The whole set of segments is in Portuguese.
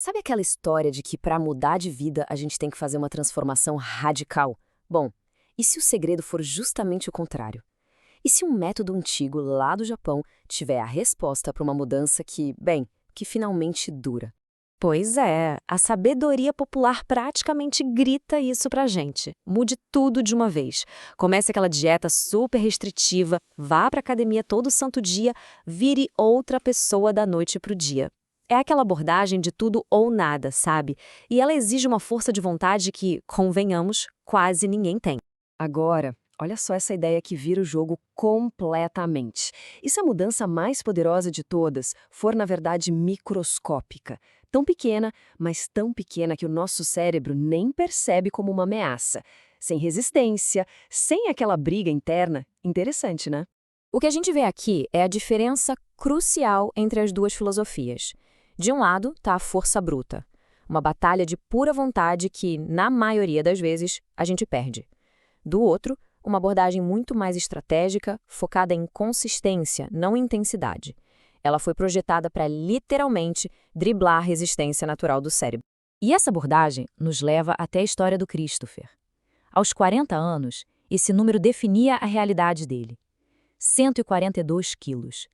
Sabe aquela história de que para mudar de vida a gente tem que fazer uma transformação radical? Bom, e se o segredo for justamente o contrário? E se um método antigo lá do Japão tiver a resposta para uma mudança que, bem, que finalmente dura? Pois é, a sabedoria popular praticamente grita isso pra gente. Mude tudo de uma vez. Comece aquela dieta super restritiva, vá pra academia todo santo dia, vire outra pessoa da noite pro dia. É aquela abordagem de tudo ou nada, sabe? E ela exige uma força de vontade que, convenhamos, quase ninguém tem. Agora, olha só essa ideia que vira o jogo completamente. E se a mudança mais poderosa de todas for, na verdade, microscópica? Tão pequena, mas tão pequena que o nosso cérebro nem percebe como uma ameaça. Sem resistência, sem aquela briga interna. Interessante, né? O que a gente vê aqui é a diferença crucial entre as duas filosofias. De um lado está a força bruta, uma batalha de pura vontade que, na maioria das vezes, a gente perde. Do outro, uma abordagem muito mais estratégica, focada em consistência, não em intensidade. Ela foi projetada para literalmente driblar a resistência natural do cérebro. E essa abordagem nos leva até a história do Christopher. Aos 40 anos, esse número definia a realidade dele. 142 quilos.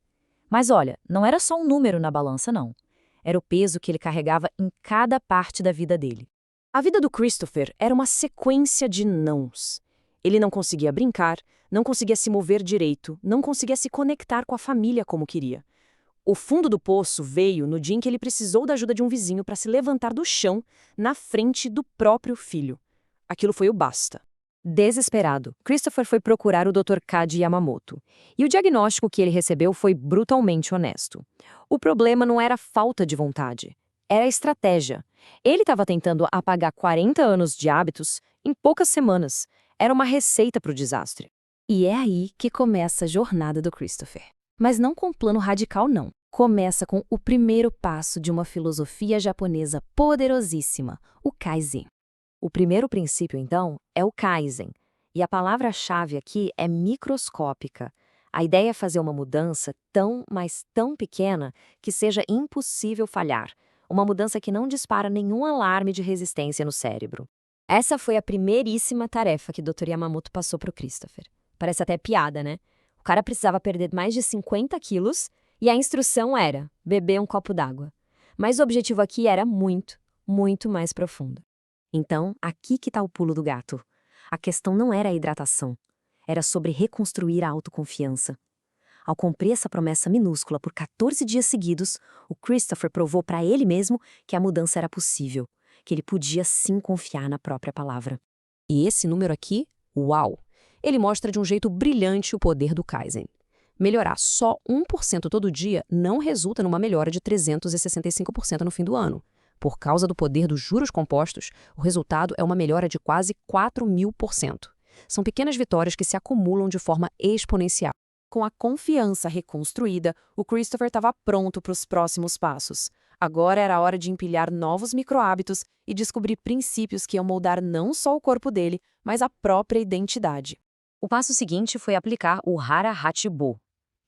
Mas olha, não era só um número na balança, não. Era o peso que ele carregava em cada parte da vida dele. A vida do Christopher era uma sequência de nãos. Ele não conseguia brincar, não conseguia se mover direito, não conseguia se conectar com a família como queria. O fundo do poço veio no dia em que ele precisou da ajuda de um vizinho para se levantar do chão na frente do próprio filho. Aquilo foi o basta. Desesperado, Christopher foi procurar o Dr. Kaji Yamamoto. E o diagnóstico que ele recebeu foi brutalmente honesto. O problema não era falta de vontade, era a estratégia. Ele estava tentando apagar 40 anos de hábitos em poucas semanas. Era uma receita para o desastre. E é aí que começa a jornada do Christopher. Mas não com um plano radical, não. Começa com o primeiro passo de uma filosofia japonesa poderosíssima, o Kaizen. O primeiro princípio, então, é o Kaizen. E a palavra-chave aqui é microscópica. A ideia é fazer uma mudança tão, mas tão pequena que seja impossível falhar. Uma mudança que não dispara nenhum alarme de resistência no cérebro. Essa foi a primeiríssima tarefa que o Dr. Yamamoto passou para o Christopher. Parece até piada, né? O cara precisava perder mais de 50 quilos e a instrução era beber um copo d'água. Mas o objetivo aqui era muito, muito mais profundo. Então, aqui que está o pulo do gato. A questão não era a hidratação, era sobre reconstruir a autoconfiança. Ao cumprir essa promessa minúscula por 14 dias seguidos, o Christopher provou para ele mesmo que a mudança era possível, que ele podia sim confiar na própria palavra. E esse número aqui, uau! Ele mostra de um jeito brilhante o poder do Kaizen. Melhorar só 1% todo dia não resulta numa melhora de 365% no fim do ano. Por causa do poder dos juros compostos, o resultado é uma melhora de quase 4.000%. São pequenas vitórias que se acumulam de forma exponencial. Com a confiança reconstruída, o Christopher estava pronto para os próximos passos. Agora era a hora de empilhar novos micro-hábitos e descobrir princípios que iam moldar não só o corpo dele, mas a própria identidade. O passo seguinte foi aplicar o Hara Hachibo.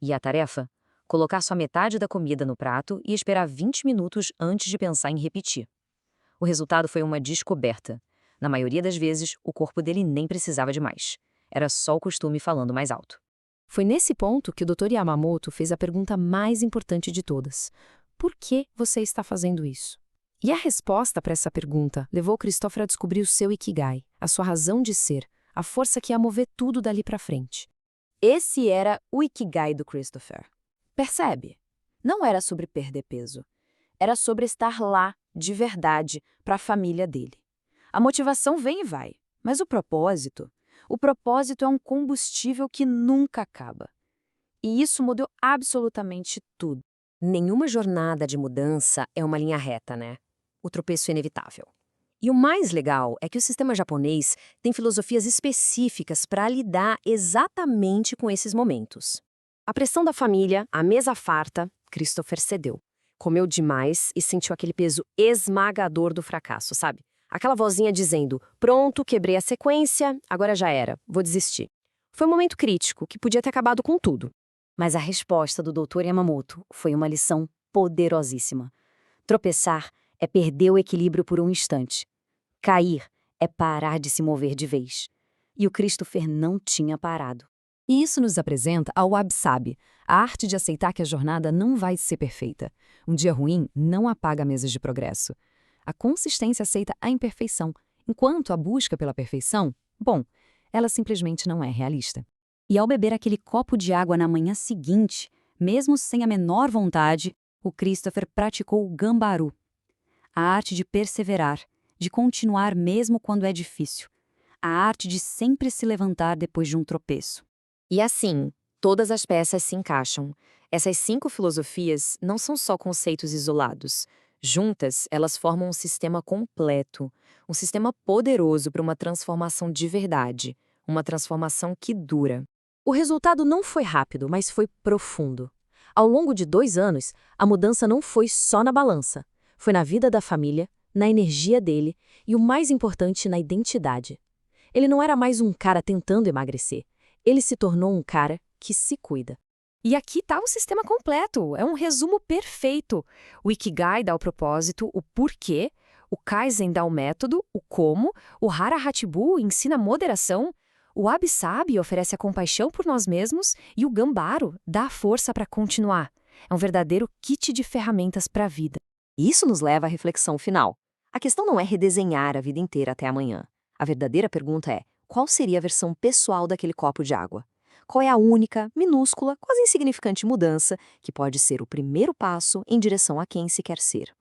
E a tarefa? Colocar só metade da comida no prato e esperar 20 minutos antes de pensar em repetir. O resultado foi uma descoberta. Na maioria das vezes, o corpo dele nem precisava de mais. Era só o costume falando mais alto. Foi nesse ponto que o Dr. Yamamoto fez a pergunta mais importante de todas. Por que você está fazendo isso? E a resposta para essa pergunta levou Christopher a descobrir o seu Ikigai, a sua razão de ser, a força que ia mover tudo dali para frente. Esse era o Ikigai do Christopher. Percebe? Não era sobre perder peso. Era sobre estar lá, de verdade, para a família dele. A motivação vem e vai, mas o propósito é um combustível que nunca acaba. E isso mudou absolutamente tudo. Nenhuma jornada de mudança é uma linha reta, né? O tropeço é inevitável. E o mais legal é que o sistema japonês tem filosofias específicas para lidar exatamente com esses momentos. A pressão da família, a mesa farta, Christopher cedeu. Comeu demais e sentiu aquele peso esmagador do fracasso, sabe? Aquela vozinha dizendo, pronto, quebrei a sequência, agora já era, vou desistir. Foi um momento crítico, que podia ter acabado com tudo. Mas a resposta do Dr. Yamamoto foi uma lição poderosíssima. Tropeçar é perder o equilíbrio por um instante. Cair é parar de se mover de vez. E o Christopher não tinha parado. E isso nos apresenta ao Wabi-Sabi, a arte de aceitar que a jornada não vai ser perfeita. Um dia ruim não apaga mesas de progresso. A consistência aceita a imperfeição, enquanto a busca pela perfeição, bom, ela simplesmente não é realista. E ao beber aquele copo de água na manhã seguinte, mesmo sem a menor vontade, o Christopher praticou o Gambaru. A arte de perseverar, de continuar mesmo quando é difícil. A arte de sempre se levantar depois de um tropeço. E assim, todas as peças se encaixam. Essas 5 filosofias não são só conceitos isolados. Juntas, elas formam um sistema completo, um sistema poderoso para uma transformação de verdade, uma transformação que dura. O resultado não foi rápido, mas foi profundo. Ao longo de 2 anos, a mudança não foi só na balança. Foi na vida da família, na energia dele e, o mais importante, na identidade. Ele não era mais um cara tentando emagrecer. Ele se tornou um cara que se cuida. E aqui está o sistema completo. É um resumo perfeito. O Ikigai dá o propósito, o porquê, o Kaizen dá o método, o como, o Hara Hatbu ensina moderação, o Wabi-Sabi oferece a compaixão por nós mesmos e o Gambaro dá a força para continuar. É um verdadeiro kit de ferramentas para a vida. Isso nos leva à reflexão final. A questão não é redesenhar a vida inteira até amanhã. A verdadeira pergunta é: qual seria a versão pessoal daquele copo de água? Qual é a única, minúscula, quase insignificante mudança que pode ser o primeiro passo em direção a quem se quer ser?